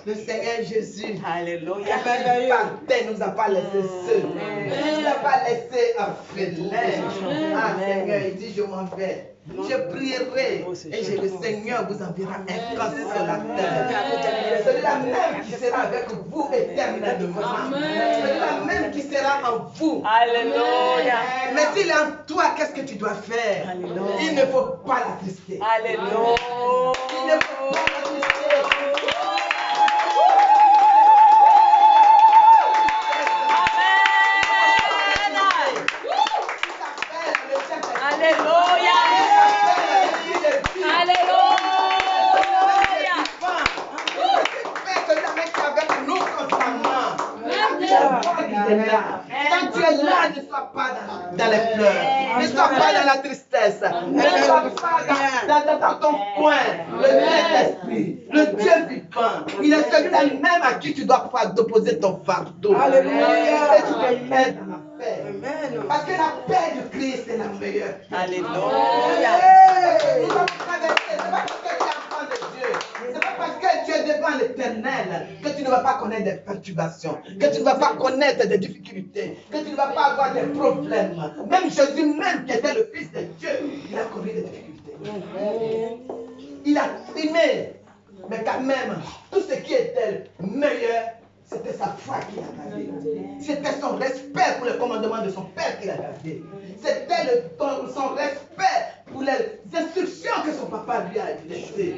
Le Seigneur Jésus, Alléluia, partait, nous a pas laissé seuls, nous a pas laissé orphelins. Ah Seigneur, il dit je m'en vais, je prierai et le Seigneur vous enverra un consolateur. Celui-là même qui sera avec vous éternellement. Celui-là même qui sera en vous. Alléluia. Mais s'il est en toi, qu'est-ce que tu dois faire? Alléluia. Il ne faut pas l'attrister. Alléluia. Il ne faut pas l'attrister. Quand tu es là, ne sois pas dans les pleurs, ne sois pas dans la tristesse, ne sois pas dans ton coin. Le Saint-Esprit, le Dieu vivant, il est celui-là même à qui tu dois pouvoir déposer ton fardeau. Alléluia. Et tu te mets dans la paix. Parce que la paix du Christ est la meilleure. Alléluia. Nous avons traversé, c'est pas parce que tu es enfant de Dieu, c'est pas parce que tu es devant l'Éternel que tu ne vas pas connaître des perturbations, que tu ne vas pas connaître des difficultés, que tu ne vas pas avoir des problèmes. Même Jésus, même qui était le Fils de Dieu, il a connu des difficultés. Il a trimé, mais quand même, tout ce qui était meilleur, c'était sa foi qu'il a gardé. C'était son respect pour le commandement de son Père qu'il a gardé. C'était son respect pour les instructions que son papa lui a laissées.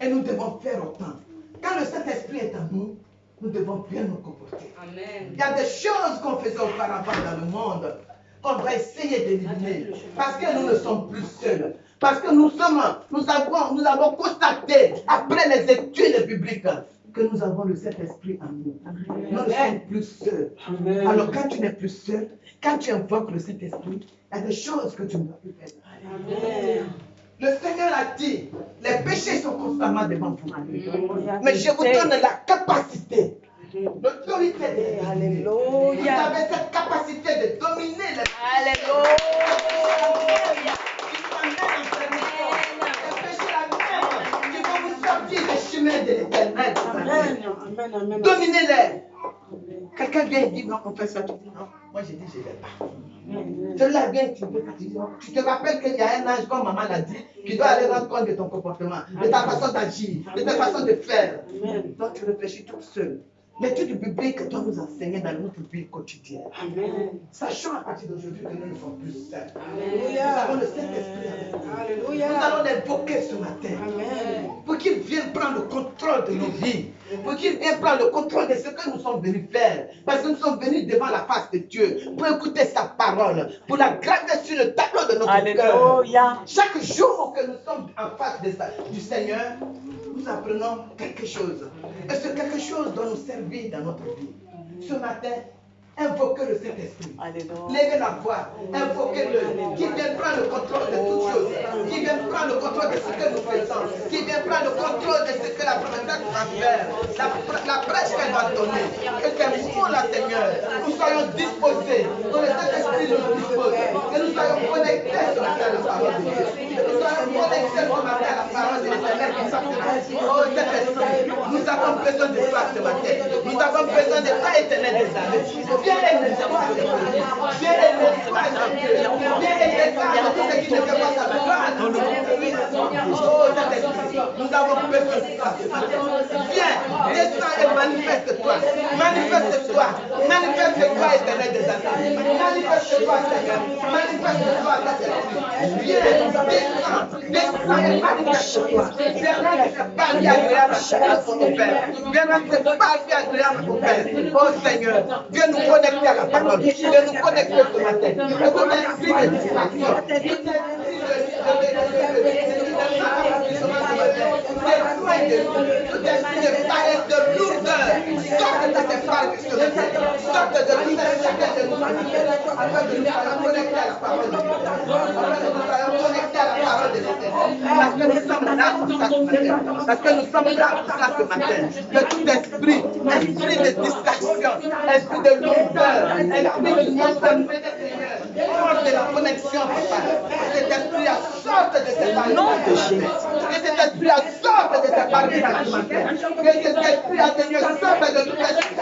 Et nous devons faire autant. Quand le Saint-Esprit est en nous, nous devons bien nous comporter. Amen. Il y a des choses qu'on faisait auparavant dans le monde qu'on doit essayer d'éliminer. Parce que nous ne sommes plus seuls. Parce que nous avons constaté, après les études bibliques, que nous avons le Saint-Esprit en nous. Nous ne sommes plus seuls. Alors quand tu n'es plus seul, quand tu invoques le Saint-Esprit, il y a des choses que tu ne dois plus faire. Le Seigneur a dit, les péchés sont constamment devant vous. Mais je vous donne la capacité, l'autorité de les dominer. Vous avez cette capacité de dominer les péchés. Alléluia. Qui vont vous sortir des chemins de l'éternel. Dominez-les. Quelqu'un vient et dit non, on fait ça. Tu dis non. Moi j'ai dit je ne vais pas. Celui-là vient et tu te rappelles qu'il y a un âge, comme maman l'a dit, qui doit aller rendre compte de ton comportement, de ta façon d'agir, de ta façon de faire. Donc tu réfléchis toute seule. L'étude biblique doit nous enseigner dans notre vie quotidienne. Sachons à partir d'aujourd'hui que nous ne sommes plus seuls. Nous avons le Saint-Esprit avec nous. Nous allons l'invoquer ce matin. Pour qu'il vienne prendre le contrôle de nos vies. Pour qu'il vienne prendre le contrôle de ce que nous sommes venus faire. Parce que nous sommes venus devant la face de Dieu pour écouter sa parole, pour la graver sur le tableau de notre cœur. Chaque jour que nous sommes en face du Seigneur, nous apprenons quelque chose. Et ce quelque chose doit nous servir dans notre vie. Ce matin, invoquez le Saint-Esprit. Levez la voix, invoquez-le. Qui vient prendre le contrôle de toutes choses. Qui vient prendre le contrôle de ce que nous faisons. Qui vient prendre le contrôle de ce que la prophétesse va faire. La prêche qu'elle va donner. Que ces mots-là, Seigneur, nous soyons disposés. Que le Saint-Esprit nous dispose. Que nous soyons connectés ce matin à la parole de Dieu. Que nous soyons connectés ce matin à la parole de l'Éternel. Oh Saint-Esprit, nous avons besoin de toi ce matin. Nous avons besoin de toi, Éternel des armées. Viens aider toi, viens aider toi, viens aider toi de tout ce qui ne fait pas sa gloire. Oh Saint-Esprit, nous avons besoin de toi ce matin. Viens, descends et manifeste-toi. Manifeste-toi. Manifeste-toi, Éternel des armées. Manifeste-toi, Seigneur. Manifeste-toi, Saint-Esprit. Viens, descends et manifeste-toi. Viens rendre cette partie agréable à ton Père. Viens rendre cette partie agréable à ton Père. Oh Seigneur, viens nous connecter à la parole. Viens nous connecter ce matin. Que tout esprit de distraction, tout esprit de paresse, de lourdeur, sorte de tes parcs ce matin. Sorte de tout chacun de nous afin que nous soyons connectés à la parole de Dieu. Afin que nous soyons connectés à la parole de l'Éternel. Parce que nous sommes là pour ça ce matin. Parce que nous sommes là pour ça ce matin. Que tout esprit de distraction, esprit de lourdeur, esprit qui nous donne hors de la connexion, papa. Que cet esprit sorte de cette parole. Que cet esprit sorte de cette parole. Que cet esprit sorte de tout esprit.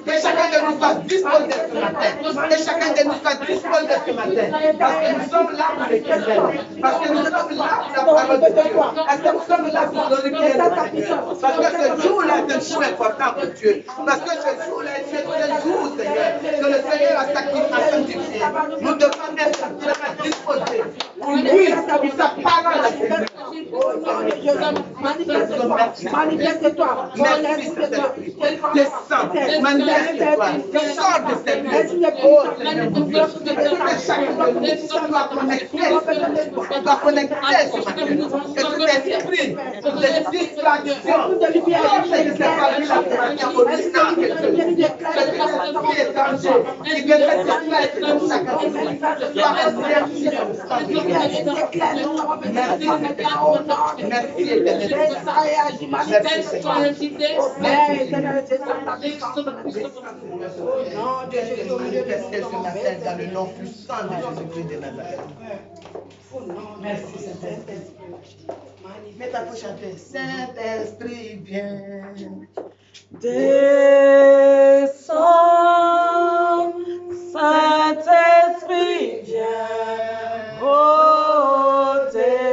Que chacun de nous soit disposé ce matin. Que chacun de nous soit disposé ce matin. Parce que nous sommes là pour l'Éternel. Parce que nous sommes là pour la parole de Dieu. Parce que nous sommes là pour glorifier le Seigneur. Parce que ce jour-là est un jour important pour Dieu. Parce que ce jour-là est un jour, Seigneur, que le Seigneur a sanctifié. Nous devons être vraiment disposés pour lui, pour sa parole, Seigneur. Manifeste-toi. Merci, Saint-Esprit. Descends, manifeste-toi. Sors de cette vie. Oh, Seigneur, mon Dieu. Que chacun de nous soit connecté. Soit connecté ce matin. Que tout esprit de distraction sorte de cette parole-là pour manière au-dessus que tout esprit étranger qui vient de se faire que chacun de nous soit resservi dans le sang de Jésus. Merci, merci, Éternel. Manifester ce matin dans le nom puissant de Jésus-Christ de Nazareth. Merci, Saint-Esprit. Mets ta bouche à terre. Saint-Esprit, viens. Descends, Saint-Esprit, viens. Oh, descends.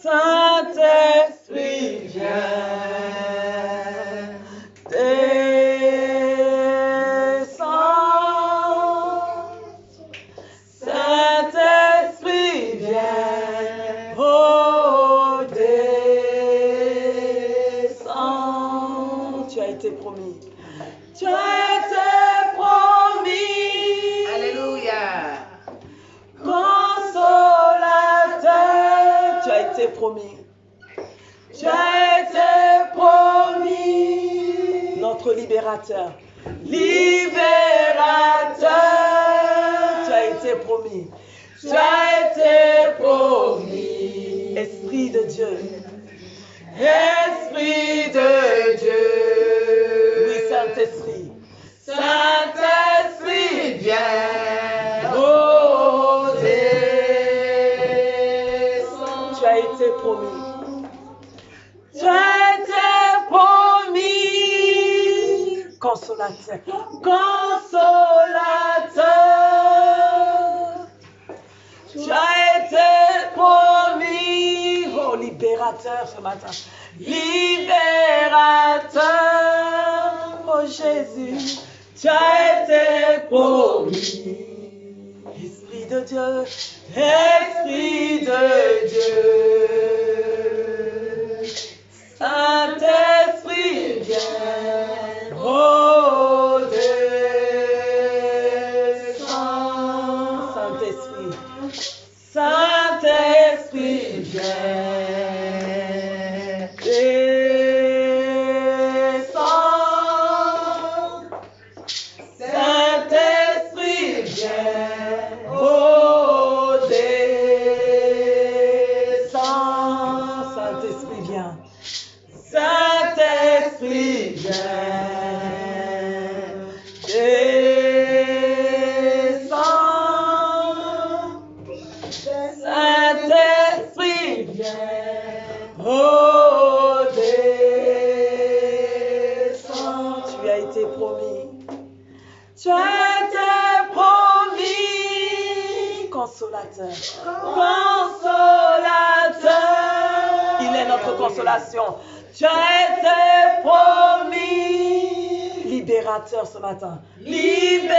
Saint-Esprit, viens. Saint-Esprit, viens. Oh, descends. été promis. Tu as été promis. Notre libérateur. Libérateur. Tu as été promis. Tu as été promis. Esprit de Dieu. Esprit de Dieu. Oui, Saint-Esprit. Saint-Esprit, viens. Oh, descends. Tu as été promis. Tu as été promis. Consolateur. Consolateur. Tu as été promis. Oh, libérateur ce matin. Libérateur. Oh, Jésus. Tu as été promis. Esprit de Dieu. Esprit de Dieu. Saint-Esprit, viens. Oh, descends. Saint-Esprit. Saint-Esprit, viens. Descends. Saint-Esprit, viens. Oh, descends. Saint-Esprit, viens. Saint-Esprit, viens. Descends. Saint-Esprit, viens. Oh, descends. Tu as été promis. Tu as été promis. Consolateur. Consolateur. Il est notre consolation. Tu as été promis. Libérateur ce matin. Libérateur.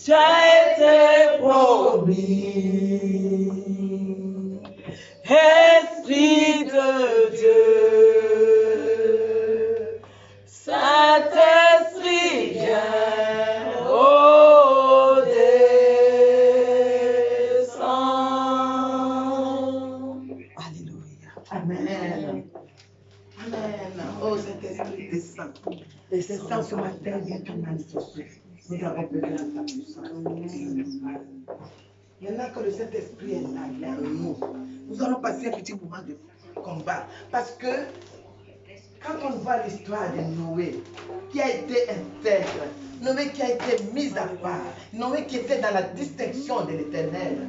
Tu as été promis. Esprit de Dieu. Saint-Esprit, viens. Oh, descends. Alléluia. Amen. Amen. Oh Saint-Esprit, descends. Descends ce matin, viens te manifester. Nous avons besoin de ta puissance. Maintenant que le Saint-Esprit est là, il est en nous, nous allons passer un petit moment de combat. Parce que quand on voit l'histoire de Noé, qui a été intègre, Noé qui a été mis à part, Noé qui était dans la distinction de l'Éternel,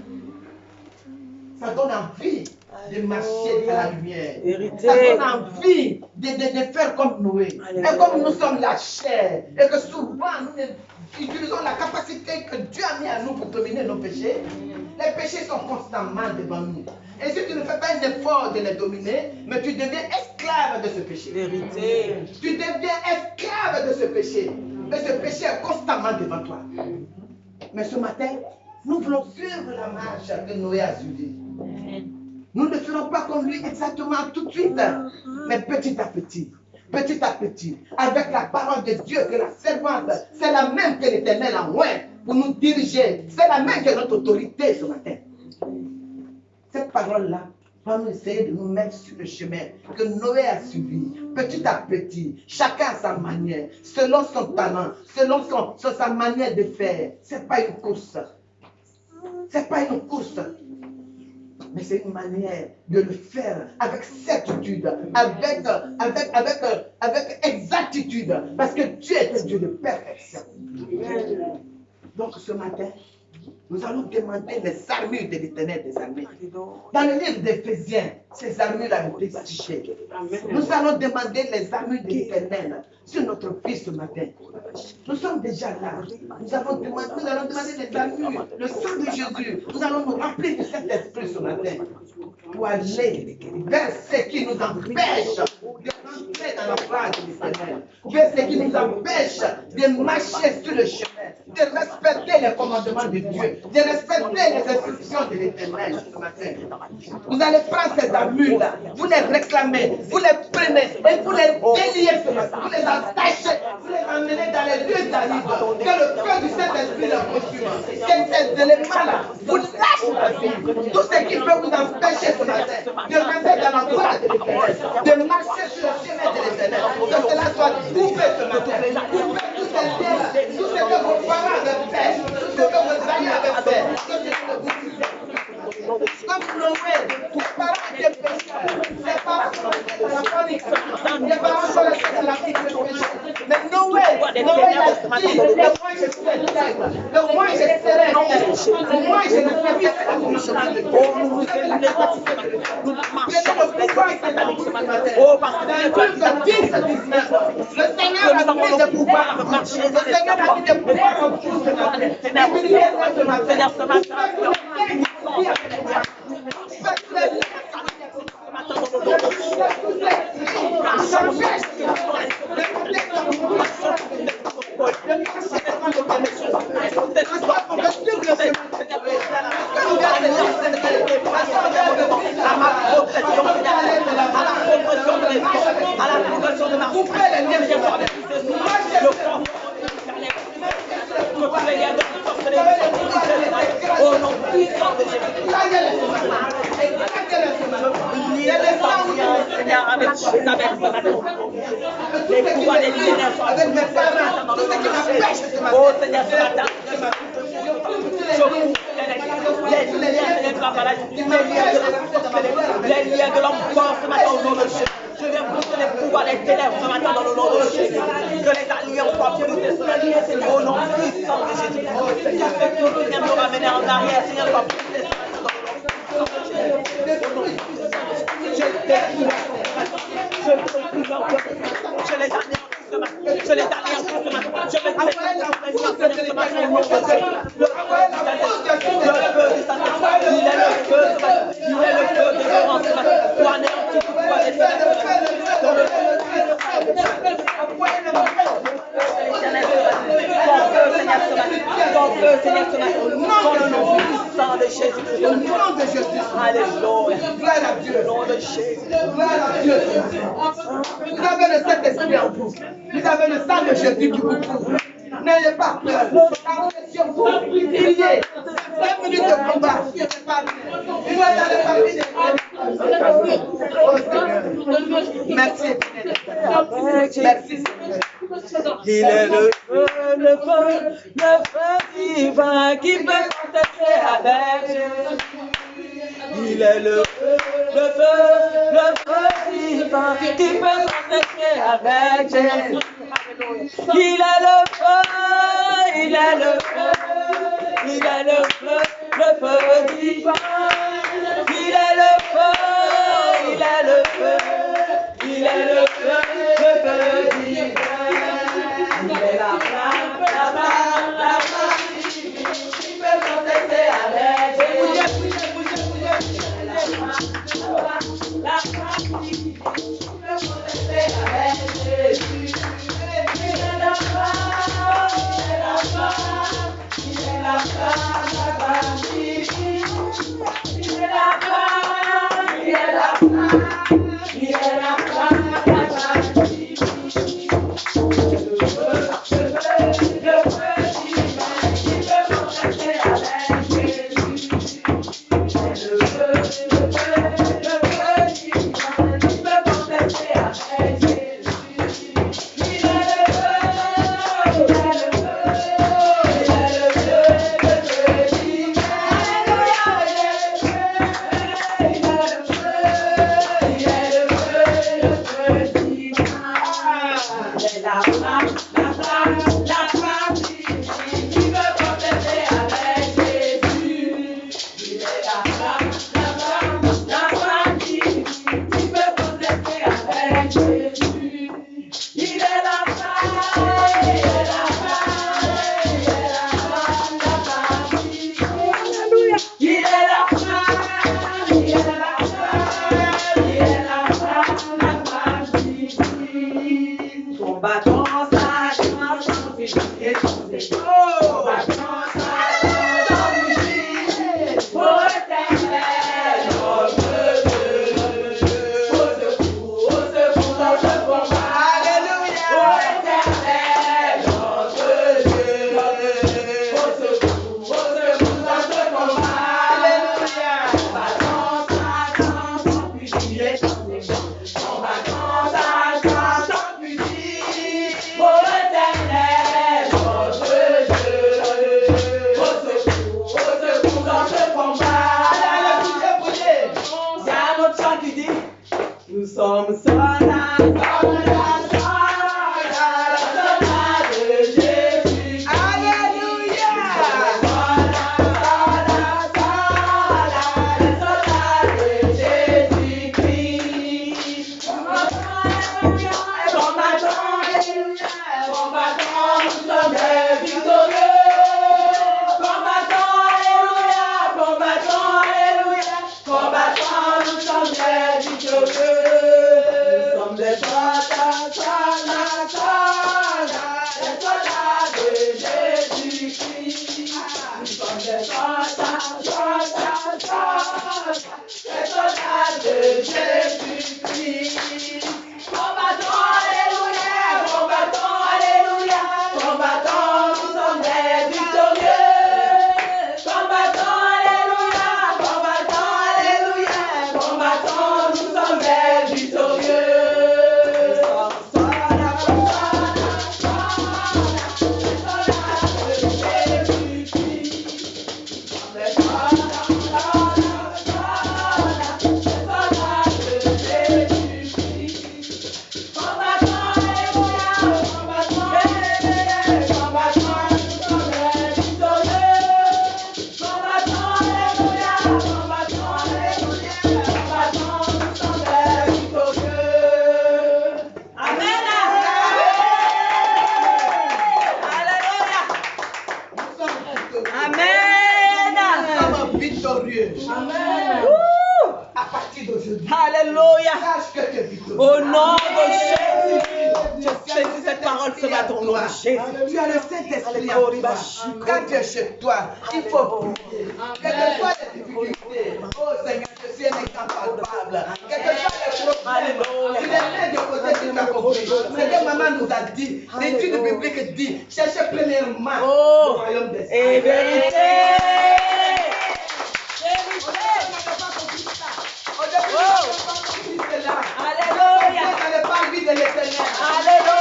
ça donne envie de marcher à la lumière. Ça donne envie de faire comme Noé. Et comme nous sommes la chair, et que souvent nous utilisons la capacité que Dieu a mis à nous pour dominer nos péchés, les péchés sont constamment devant nous. Et si tu ne fais pas un effort de les dominer, mais tu deviens esclave de ce péché. Vérité. Tu deviens esclave de ce péché. Et ce péché est constamment devant toi. Mais ce matin, nous voulons suivre la marche que Noé a suivie. Nous ne ferons pas comme lui exactement tout de suite, mais petit à petit, avec la parole de Dieu que la servante, c'est la même que l'Éternel a oint pour nous diriger. C'est la même que notre autorité ce matin. Cette parole-là va nous essayer de nous mettre sur le chemin que Noé a suivi, petit à petit, chacun à sa manière, selon son talent, selon sa manière de faire. Ce n'est pas une course. Ce n'est pas une course. Mais c'est une manière de le faire avec certitude, avec exactitude, parce que Dieu est un Dieu de perfection. Donc ce matin, nous allons demander les armures de l'Éternel des armées. Dans le livre d'Éphésiens, ces armures ont été citées. Nous allons demander les armures de l'Éternel sur notre vie ce matin. Nous sommes déjà là. Nous allons demander les armures, le sang de Jésus. Nous allons nous remplir de cet esprit ce matin pour aller vers ce qui nous empêche de rentrer dans la place de l'Éternel, vers ce qui nous empêche de marcher sur le chemin, de respecter les commandements de Dieu, de respecter les instructions de l'Éternel ce matin. Vous allez prendre ces armures-là, vous les réclamez, vous les prenez et vous les déliez ce matin, vous les attachez, vous les emmenez dans les lieux d'arrivée, que le feu du Saint-Esprit les consume, que ces éléments-là vous lâchent la vie, tout ce qui peut vous empêcher ce matin de rentrer dans la gloire de l'Éternel, de marcher sur le chemin de l'Éternel, que cela soit coupé ce matin, coupé tous ces liens-là, tout ce que vos parents avaient fait, tout ce que vos amis avaient fait, que cela ne vous touche pas. Comme Noé, ses parents étaient pécheurs, ses parents sont restés dans la panique, ses parents sont restés dans la panique. Mais Noé a dit, le moins je serai libre, le moins je serai libre, le moins je ne ferai pas la commission de Dieu. Prenez le pouvoir ce matin. Dans le livre de 10-19, le Seigneur a mis des pouvoirs, le Seigneur a mis des pouvoirs en vous ce matin. Humiliez-le ce matin. Au nom puissant de Jésus. Les pouvoirs des ténèbres sont avec mes parents. Tout ce qui m'empêche ce matin. Oh Seigneur, ce matin. Les liens de l'enfant ce matin au nom de Jésus. Je viens pousser les pouvoirs des ténèbres ce matin dans le nom de Jésus. Que les alliances soient brisées ce matin au nom puissant de Jésus. Tout ce qui vient nous ramener en arrière, Seigneur, soit brisé ce matin dans le nom puissant de Jésus. Je les anéantis ce matin. Je les anéantis ce matin. Je vais te ce matin au nom de Jésus. Le feu du Saint-Esprit. Il est le feu ce matin. Il est le feu de délivrance ce matin. Pour anéantir tout pouvoir des ténèbres. Dans le feu, Seigneur, ce matin. Ton feu, Seigneur, ce matin. Au nom puissant de Jésus. Au nom de Jésus. Alléluia. Gloire à Dieu. Au nom de Jésus. Gloire à Dieu. Vous avez le Saint-Esprit en vous. Vous avez le sang de Jésus qui vous couvre. N'ayez pas peur. Sur vous, priez. 5 minutes de combat. Il va dans les parties des merci. Merci. Il est le feu vivant qui peut contester avec Jésus. Il est le feu vivant qui peut contester avec Jésus. Il est le feu vivant. Il est le feu vivant. Il est la flamme qui peut contester avec Jésus. La flamme qui peut contester avec Jésus. Il est la flamme, il est la flamme qui il est la flamme, il est la flamme, il est la flamme. Combattons sa dimension physique et son défaut. Dieu. Amen. À partir d'aujourd'hui, Alléluia. sache que tu es victorieux. Au nom de Jésus. Je saisis cette parole ce matin au nom de Jésus. Tu as le Saint-Esprit en toi. Quand tu es chez toi, il faut prier. Quelles que soient les difficultés, oh Seigneur, je suis un exemple palpable. Quels que soient les problèmes, tu les mets de côté, tu t'as compris. C'est que maman nous a dit, l'étude biblique dit, cherchez premièrement le royaume des cieux. Et vérité. Alléluia. Dans le parvis de l'Éternel. Alléluia.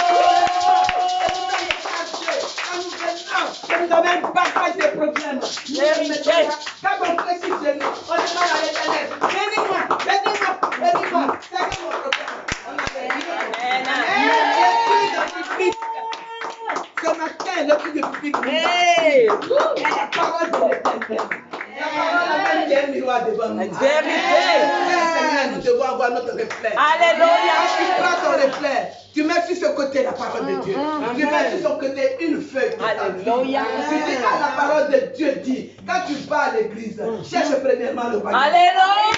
Quand nous avons une bataille de problèmes, quand on précise de nous, on demande à l'Éternel, bénis-moi, bénis-moi, bénis-moi. C'est que mon problème. On a béni. Ce matin, le plus de public, la parole de l'Éternel. La parole même qui est un miroir devant nous. Vérité. Seigneur, nous devons avoir notre reflet. Alléluia. Quand tu prends ton reflet, tu mets sur ce côté la parole de Dieu. Tu mets sur son côté une feuille. Alléluia. Tu dis quand la parole de Dieu dit, quand tu vas à l'église, cherche premièrement le royaume. Alléluia.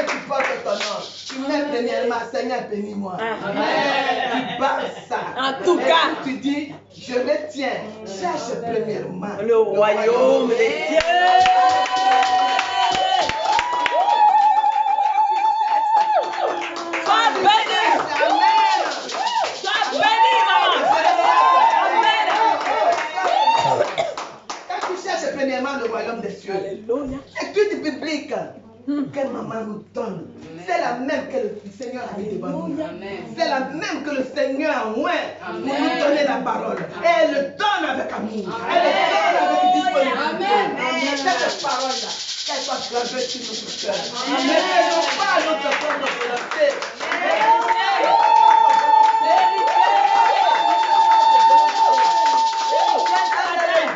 Tu portes ton nom. Tu mets premièrement, Seigneur, bénis-moi. Tu barres ça. En tout cas, tu dis, je retiens. Cherche premièrement le royaume des cieux. Sois béni. Sois béni, maman. Amen. Quand tu cherches premièrement le royaume des cieux, Alléluia. l'étude biblique que maman nous donne, c'est la même que le Seigneur a mis devant nous. C'est la même que le Seigneur a oint pour nous donner la parole. Et elle le donne avec amour. Elle le donne avec disponibilité. Cette parole-là, qu'elle soit gravée sur notre cœur. Ne faisons pas notre propre volonté.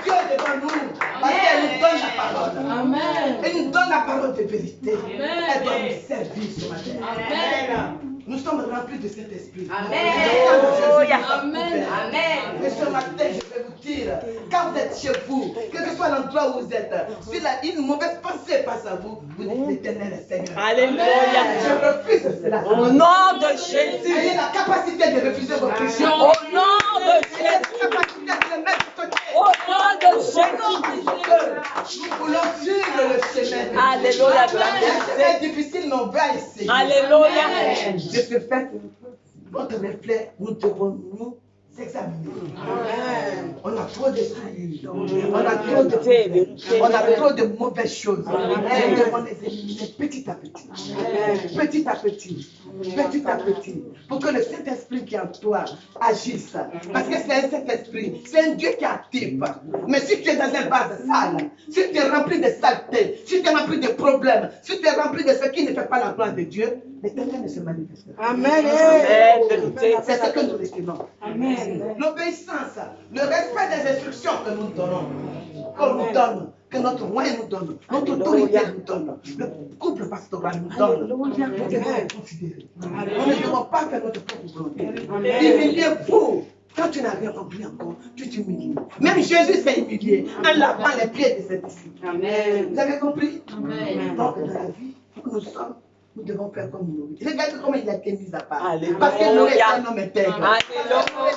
Dieu devant nous, parce qu'elle nous donne la parole. Amen. Elle nous donne la parole de vérité. Elle doit nous servir ce matin. Nous sommes remplis de cet esprit. Amen. Et ce matin, je vais vous dire, quand vous êtes chez vous, quel que soit l'endroit où vous êtes, si une mauvaise pensée passe à vous, vous dites l'Éternel est Seigneur. Alléluia. Je refuse cela. Au nom de Jésus. Ayez la capacité de refuser vos péchés. Au nom de Ayez la Jésus. capacité de les mettre de côté. Au nom de Jésus. Nous voulons suivre le chemin. Alléluia de la C'est difficile, mais on va essayer. Alléluia. De ce fait, votre reflet, nous devons nous examiner. On a trop de souillures. On a trop de on a trop de mauvaises choses. Et nous devons les éliminer petit à petit. Petit à petit. Petit à petit. Pour que le Saint-Esprit qui est en toi agisse. Parce que c'est un Saint-Esprit. C'est un Dieu qui est actif. Mais si tu es dans un vase sale, si tu es rempli de saleté, si tu es rempli de problèmes, si tu es rempli de ce qui ne fait pas la gloire de Dieu, l'Éternel ne se manifestera. Amen. C'est ce que nous retenons. Amen. L'obéissance, le respect des instructions que nous donnons, qu'on nous donne, que notre roi nous donne, notre autorité nous donne, le couple pastoral nous donne. Nous devons le considérer. Nous ne devons pas faire notre propre volonté. Humiliez-vous. Quand tu n'as rien compris encore, tu t'humilies. Même Jésus s'est humilié en lavant les pieds de ses disciples. Vous avez compris? Donc, dans la vie, nous sommes. Nous devons faire comme nous. Regardez comment il a été mis à part. Alléluia. Parce que nous est un homme intègre. Alléluia.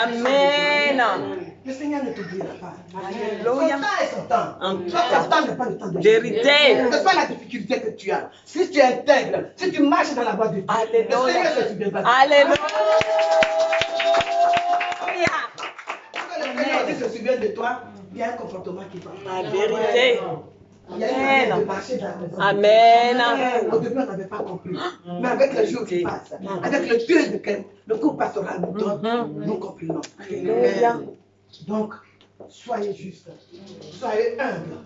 Amen. Le Seigneur ne t'oubliera pas. Alléluia. Son temps est son temps. Son temps n'est pas le temps de Vérité. Quelle que soit la difficulté que tu as, si tu es intègre, si tu marches dans la voie de Dieu, Alléluia. le Seigneur se souviendra. Alléluia. Quand le Seigneur se souvient de toi, il y a un comportement qui va. La vérité. Il y a une manière de marcher dans la maison. Amen. Au début, on n'avait pas compris. Mais avec le jour qui passe, avec le Dieu de le cours pastoral nous donne, nous comprenons. Alléluia. Donc, Soyez juste, soyez humble,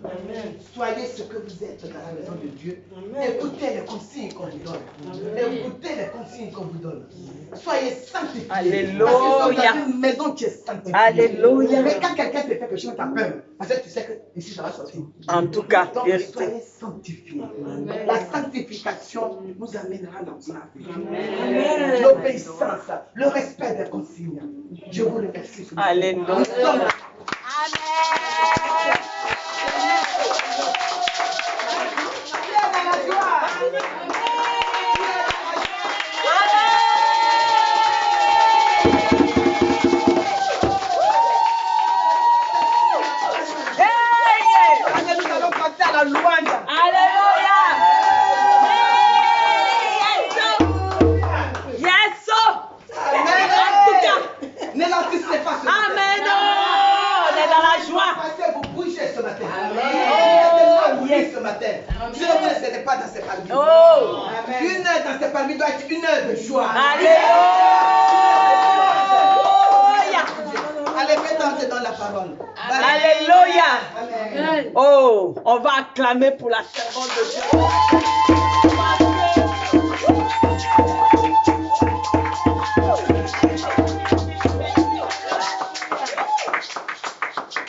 soyez ce que vous êtes dans la maison de Dieu. Écoutez les consignes qu'on vous donne. Écoutez les consignes qu'on vous donne. Soyez sanctifiés. Alléluia. Parce que c'est dans une maison qui est sanctifiée. Alléluia. Mais quand quelqu'un te fait quelque chose, tu as peur. Parce que tu sais que ici ça va sortir. En tout cas, Donc vérité. soyez sanctifiés. La sanctification nous amènera dans la vie. L'obéissance, le respect des consignes. Je vous remercie. Alléluia. Nous sommes là. Nous allons passer à la louange. Alléluia. Yes. En tout cas. Ne l'antissez pas ce matin. Amen. On est dans la joie. Parce que vous bougez ce matin. Vous êtes tellement ce matin. Si vous ne serez pas dans ces palmiers. Oh. Une heure dans ces palmiers doit être une heure de joie. Alléluia. Allez, faites entrer dans la parole. Alléluia. Amen. Oh, on va acclamer pour la servante de Dieu.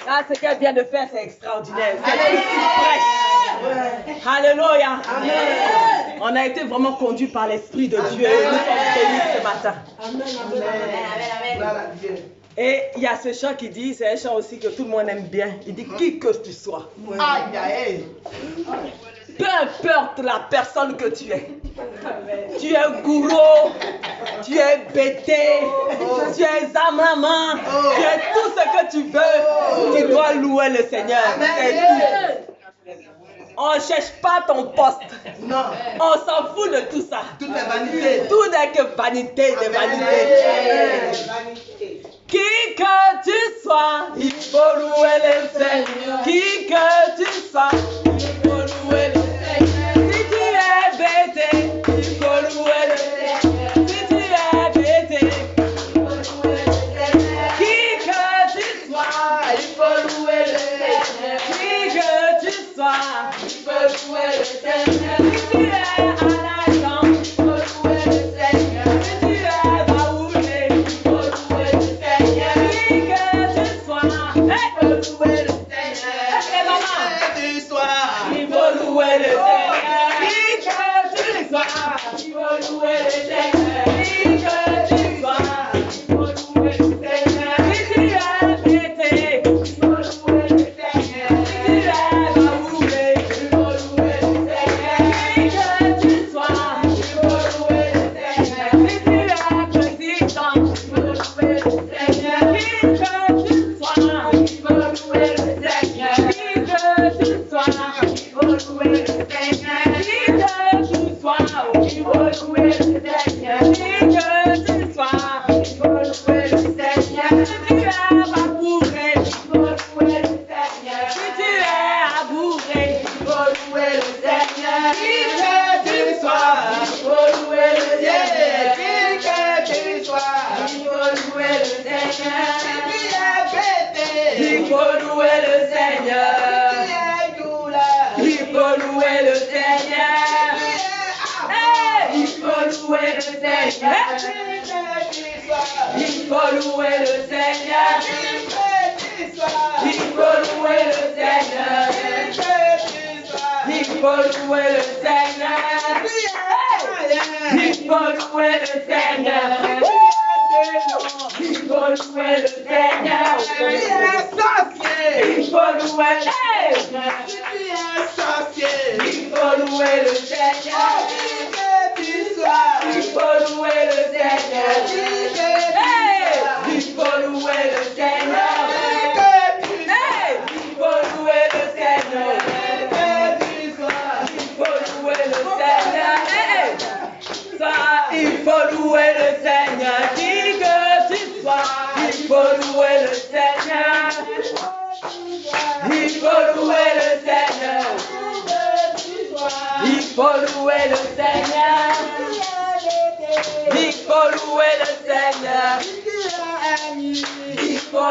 Ah, ce qu'elle vient de faire, c'est extraordinaire. C'est fraîche. Alléluia. On a été vraiment conduit par l'Esprit de Dieu. Nous sommes bénis ce matin. Gloire à Dieu. Et il y a ce chant qui dit, c'est un chant aussi que tout le monde aime bien. Il dit, qui que tu sois, Aïe, aïe. peu importe la personne que tu es. Tu es gourou, tu es bêté, tu es zamama, tu es tout ce que tu veux. Tu dois louer le Seigneur. C'est tout. On ne cherche pas ton poste. Non. On s'en fout de tout ça. Tout est vanité. Tout n'est que vanité de vanité. Vanité. Qui que tu sois, il faut louer le Seigneur. Qui que tu sois, il faut louer le Seigneur. Si tu es bêté, il faut louer le Seigneur. Si tu es bêté, il faut louer le Seigneur. Qui que tu sois, il faut louer le Seigneur. Qui que tu sois, il faut louer le Seigneur. Si tu es à la jambe, il faut louer le Seigneur. Si tu es baoulé, il faut louer le Seigneur. Qui que tu sois, il faut louer le Seigneur. Et maman, Du soir. il faut louer le Seigneur. Qui que tu sois, il faut louer le Seigneur. Qui que tu sois, il faut louer le Seigneur. Si tu es bêté, il faut louer le Seigneur. Si tu es baoulé, il faut louer le Seigneur. Qui que tu sois, il faut louer le Seigneur. Si tu es président, il faut louer le Seigneur. Qui que tu sois, il faut louer le Seigneur. Qui que tu sois, il faut louer le Seigneur. Qui que tu sois, il faut louer le Seigneur. Qui que tu sois, il faut louer le Seigneur. Si tu es abouré, il faut louer le Seigneur. Si tu es abouré, il faut louer le Seigneur. Qui que tu sois, il faut louer le Seigneur. Qui que tu sois, il faut louer le Seigneur. Il faut louer le Seigneur. Il faut louer le Seigneur. Hey, il faut louer le Seigneur. Il faut louer le Seigneur. Il faut louer le Seigneur. Il faut louer le Seigneur. Il faut louer le Seigneur. Il faut louer le Seigneur. Il faut louer le Seigneur. Il faut louer le Seigneur. Il faut louer le Seigneur. Hey! Il faut louer le Seigneur. Hey! Il faut louer le Seigneur. Il faut louer le Seigneur. Hey! Ça, il faut louer le Seigneur. Qui que tu sois, il faut louer le Seigneur. Il faut louer le Seigneur. Il faut louer le Seigneur. Il faut louer le Seigneur. Il faut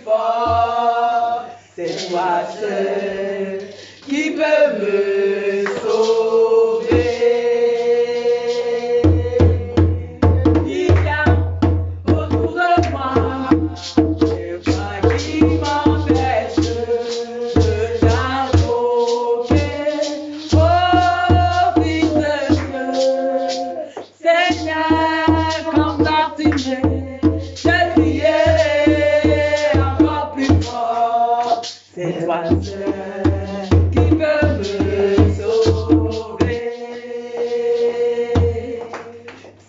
c'est toi seul qui peux me sauver. Il y a autour de moi des voix qui m'empêchent de t'invoquer. Oh, Fils de Dieu, Seigneur, comme Bartimée, je crierai encore plus fort. C'est toi seul qui peux me sauver.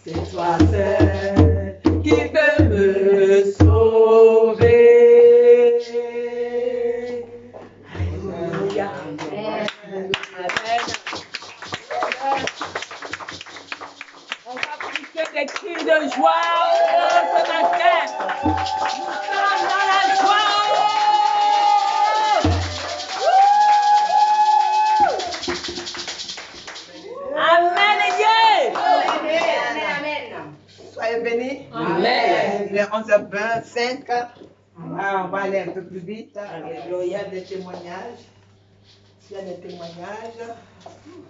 C'est toi seul qui peut me sauver. Alléluia. Amen. On va pousser des cris de joie ce matin. Nous sommes dans la joie. Amen et Dieu. Soyez bénis. Amen. Il est 11h25. On va aller un peu plus vite. Il y a des témoignages. Il y a des témoignages.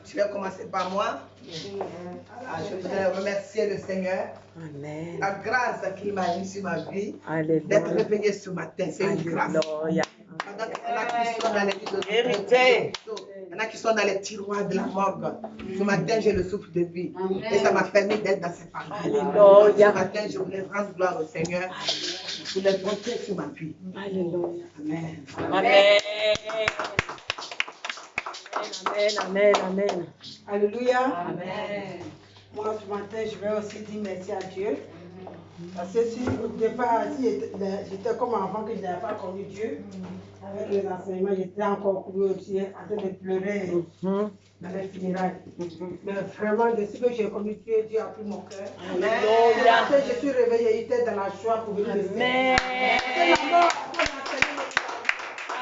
Je vais commencer par moi. Je voudrais remercier le Seigneur. Amen. La grâce qu'il m'a mis sur ma vie. Alléluia. D'être réveillé ce matin. C'est une grâce. Alléluia. Pendant qu'il y en a qui sont dans les lits de Vérité. il y en a qui sont dans les tiroirs de la morgue. Ce matin, j'ai le souffle de vie. Et ça m'a permis d'être dans ces parents. Alléluia. Ce matin, je voulais rendre gloire au Seigneur pour les bontés sur ma vie. Alléluia. Amen. Amen. Amen. Amen. Amen. Alléluia. Amen. Moi, ce matin, je vais aussi dire merci à Dieu. Parce que si au départ, si j'étais comme enfant que je n'avais pas connu Dieu, avec les enseignements, j'étais encore couru aussi, en train de pleurer dans les funérailles. Mais vraiment, depuis que j'ai connu Dieu, Dieu a pris mon cœur. Alléluia. Après, je suis réveillée, j'étais dans la joie pour venir le Amen.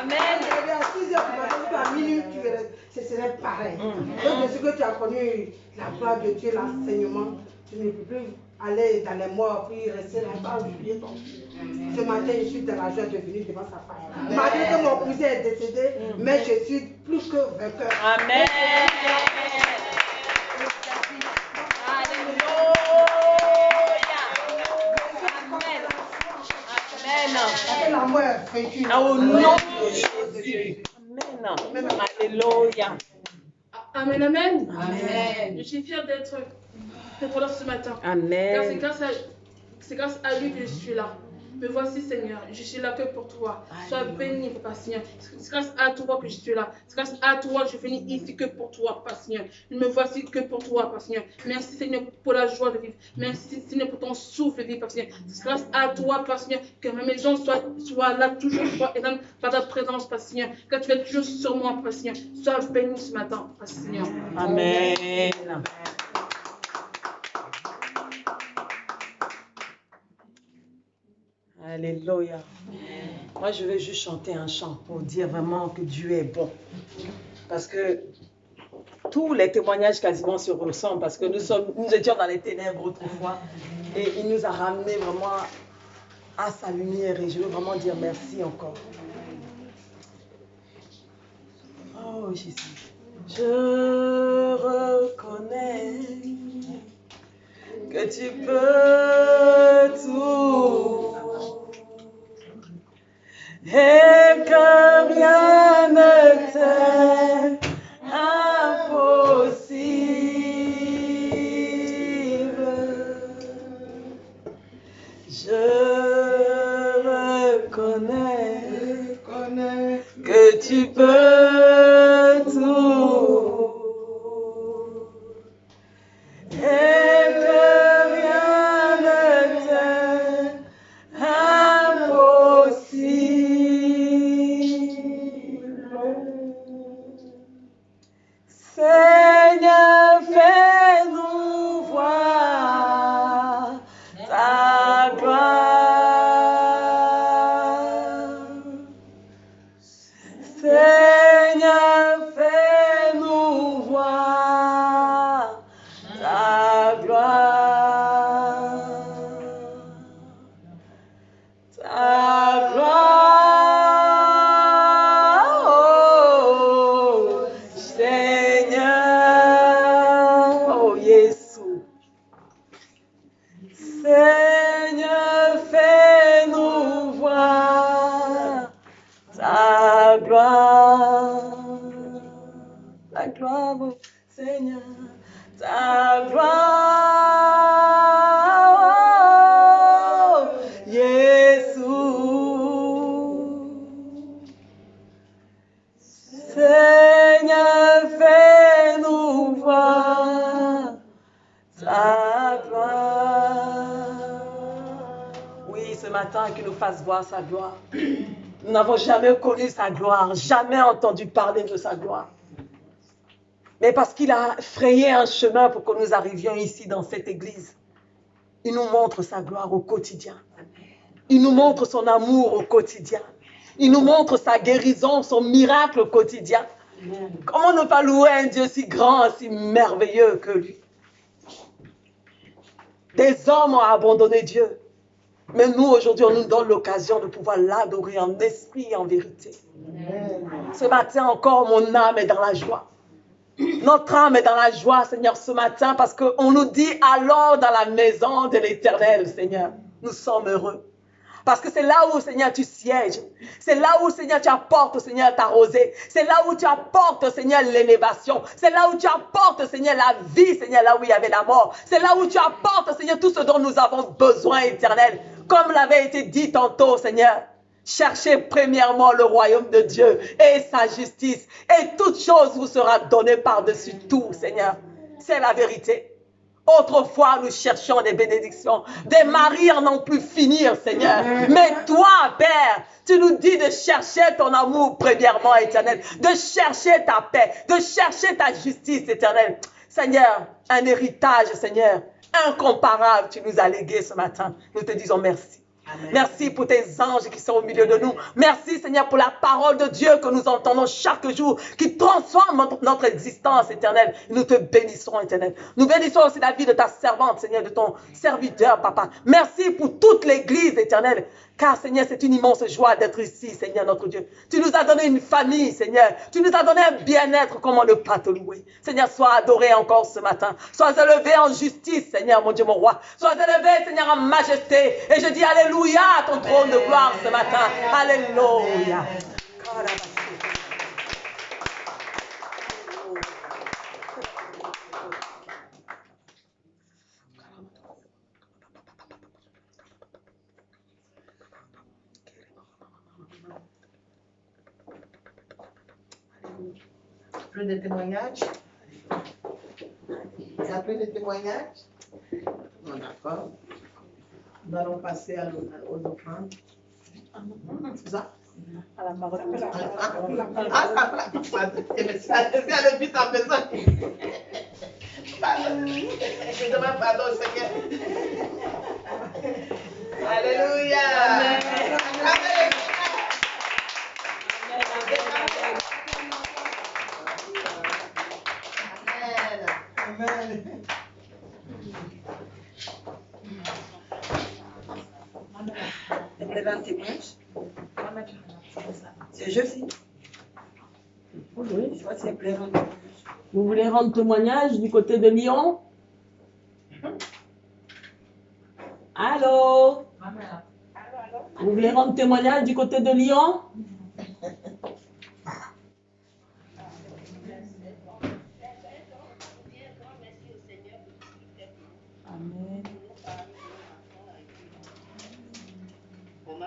Amen. À 6 heures du matin, à minuit, ce serait pareil. Donc, depuis que tu as connu la gloire de Dieu, l'enseignement, tu ne peux plus aller dans les morts, puis rester là-bas, oublier ton Dieu. Ce matin, je suis dans la joie de venir devant sa face. Malgré que mon cousin est décédé, mais je suis plus que vainqueur. Amen. Avec la mort vaincue. Au nom de Jésus. Amen. Alléluia. Amen, amen. Amen. Je suis fière d'être là ce matin. Car Amen. c'est grâce à lui que je suis là. Me voici, Seigneur, je suis là que pour toi. Sois béni, Papa Seigneur. C'est grâce à toi que je suis là. C'est grâce à toi que je finis ici que pour toi, Papa Seigneur. Me voici que pour toi, Papa Seigneur. Merci, Seigneur, pour la joie de vivre. Merci, Seigneur, pour ton souffle de vie, Papa Seigneur. C'est grâce à toi, Papa Seigneur, que ma maison soit là toujours, soit et par ta présence, Papa Seigneur. Que tu es toujours sur moi, Papa Seigneur. Sois béni ce matin, Papa Seigneur. Amen. Alléluia. Moi, je vais juste chanter un chant pour dire vraiment que Dieu est bon. Parce que tous les témoignages quasiment se ressemblent parce que nous étions dans les ténèbres autrefois et il nous a ramenés vraiment à sa lumière et je veux vraiment dire merci encore. Oh Jésus. Je reconnais que tu peux tout et que rien ne t'est impossible. Je reconnais que tu peux tout et que rien ne t'est impossible. Seigneur, fais-nous voir ta gloire. Seigneur, fais-nous voir ta gloire. Ta gloire. gloire, oh Seigneur, ta gloire, oh Jésus. Seigneur, fais-nous voir ta gloire. Oui, ce matin, qu'il nous fasse voir sa gloire. Nous n'avons jamais connu sa gloire, jamais entendu parler de sa gloire. Mais parce qu'il a frayé un chemin pour que nous arrivions ici dans cette église, il nous montre sa gloire au quotidien. Il nous montre son amour au quotidien. Il nous montre sa guérison, son miracle au quotidien. Comment ne pas louer un Dieu si grand, si merveilleux que lui? Des hommes ont abandonné Dieu. Mais nous, aujourd'hui, on nous donne l'occasion de pouvoir l'adorer en esprit et en vérité. Ce matin encore, mon âme est dans la joie. Notre âme est dans la joie, Seigneur, ce matin, parce qu'on nous dit, allons dans la maison de l'Éternel, Seigneur. Nous sommes heureux. Parce que c'est là où, Seigneur, tu sièges. C'est là où, Seigneur, tu apportes, Seigneur, ta rosée. C'est là où tu apportes, Seigneur, l'élévation. C'est là où tu apportes, Seigneur, la vie, Seigneur, là où il y avait la mort. C'est là où tu apportes, Seigneur, tout ce dont nous avons besoin, Éternel. Comme l'avait été dit tantôt, Seigneur. Cherchez premièrement le royaume de Dieu et sa justice. Et toute chose vous sera donnée par-dessus tout, Seigneur. C'est la vérité. Autrefois, nous cherchions des bénédictions, des maris à n'en plus finir, Seigneur. Mais toi, Père, tu nous dis de chercher ton amour premièrement, Éternel, de chercher ta paix, de chercher ta justice, Éternel. Seigneur, un héritage, Seigneur, incomparable, tu nous as légué ce matin. Nous te disons merci. Amen. Merci pour tes anges qui sont au milieu de nous. Merci, Seigneur, pour la parole de Dieu que nous entendons chaque jour, qui transforme notre existence, Éternel. Nous te bénissons, Éternel. Nous bénissons aussi la vie de ta servante, Seigneur, de ton serviteur, Papa. Merci pour toute l'Église, Éternel. Car, Seigneur, c'est une immense joie d'être ici, Seigneur, notre Dieu. Tu nous as donné une famille, Seigneur. Tu nous as donné un bien-être, comment ne pas te louer. Seigneur, sois adoré encore ce matin. Sois élevé en justice, Seigneur, mon Dieu, mon roi. Sois élevé, Seigneur, en majesté. Et je dis alléluia à ton trône de gloire ce matin. Alléluia. Plus de témoignages? Il y a plus de témoignages? Non, d'accord. Nous allons passer aux offrandes. C'est ça? À la parole. C'est le but en faisant. Je demande pardon, Seigneur. Alléluia. Amen. Amen. C'est jeudi. Oui, je crois que c'est plein. Vous voulez rendre témoignage du côté de Lyon? Allô? Vous voulez rendre témoignage du côté de Lyon? Amen.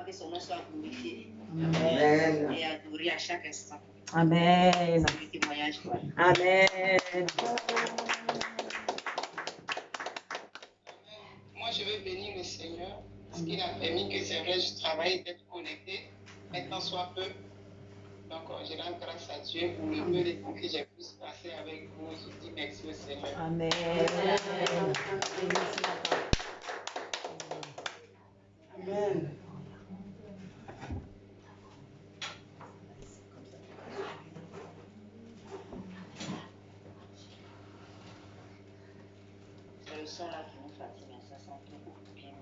Que son nom soit glorifié. Amen. Et adoré à chaque instant. Amen. C'est le témoignage. Amen. Moi, je veux bénir le Seigneur parce qu'il a permis que c'est vrai, je travaille d'être connecté, maintenant soit peu. Donc, je rends grâce à Dieu pour le peu de temps que j'ai pu passer avec vous. Je dis merci au Seigneur. Amen. Amen. C'est le son là qui nous fatigue, mais ça sent beaucoup bien.